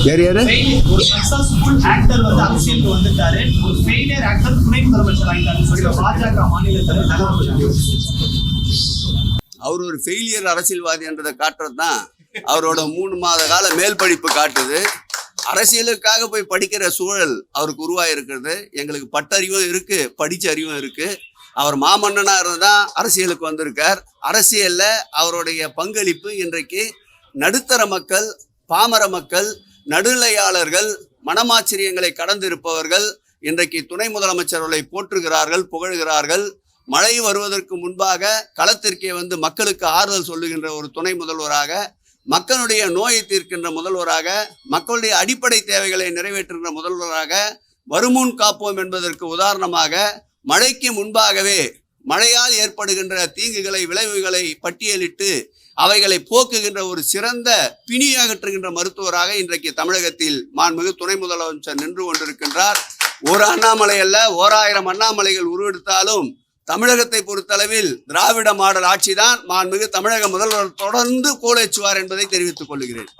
யார் யாரு? ஒரு சக்சஸ்ஃபுல் ஆக்டர் வந்து அரசியலுக்கு வந்துட்டாரு, ஒரு ஃபெயிலியர் ஆக்டர் துணை முதலமைச்சர் ஆயிட்டாருன்னு சொல்லி பாஜக மாநில தலைவர் அவர் ஒரு ஃபெயிலியர் அரசியல்வாதி என்றதை காட்டுறது தான் அவரோட 3 மாத கால மேல் படிப்பு காட்டுது. அரசியலுக்காக போய் படிக்கிற சூழல் அவருக்கு உருவாயிருக்கிறது. எங்களுக்கு பட்டறிவும் இருக்கு, படிச்ச அறிவும் இருக்கு. அவர் மாமன்னனா இருந்தா அரசியலுக்கு வந்திருக்கார். அரசியல்ல அவருடைய பங்களிப்பு இன்றைக்கு நடுத்தர மக்கள், பாமர மக்கள், நடுநிலையாளர்கள், மனமாச்சரியங்களை கடந்திருப்பவர்கள் இன்றைக்கு துணை முதலமைச்சர்களை போற்றுகிறார்கள், புகழ்கிறார்கள். மழை வருவதற்கு முன்பாக களத்திற்கே வந்து மக்களுக்கு ஆறுதல் சொல்லுகின்ற ஒரு துணை முதல்வராக, மக்களுடைய நோயை தீர்க்கின்ற முதல்வராக, மக்களுடைய அடிப்படை தேவைகளை நிறைவேற்றுகின்ற முதல்வராக, வருமுன் காப்போம் என்பதற்கு உதாரணமாக மழைக்கு முன்பாகவே மழையால் ஏற்படுகின்ற தீங்குகளை, விளைவுகளை பட்டியலிட்டு அவைகளை போக்குகின்ற ஒரு சிறந்த பிணியகற்றுகின்ற மருத்துவராக இன்றைக்கு தமிழகத்தில் மாண்புமிகு துணை முதலமைச்சர் நின்று கொண்டிருக்கின்றார். ஒரு அண்ணாமலை அல்ல, 1000 அண்ணாமலைகள் உருவெடுத்தாலும் தமிழகத்தை பொறுத்தளவில் திராவிட மாடல் ஆட்சிதான் மாண்புமிகு தமிழக முதல்வர் தொடர்ந்து கோலேச்சுவார் என்பதை தெரிவித்துக் கொள்கிறேன்.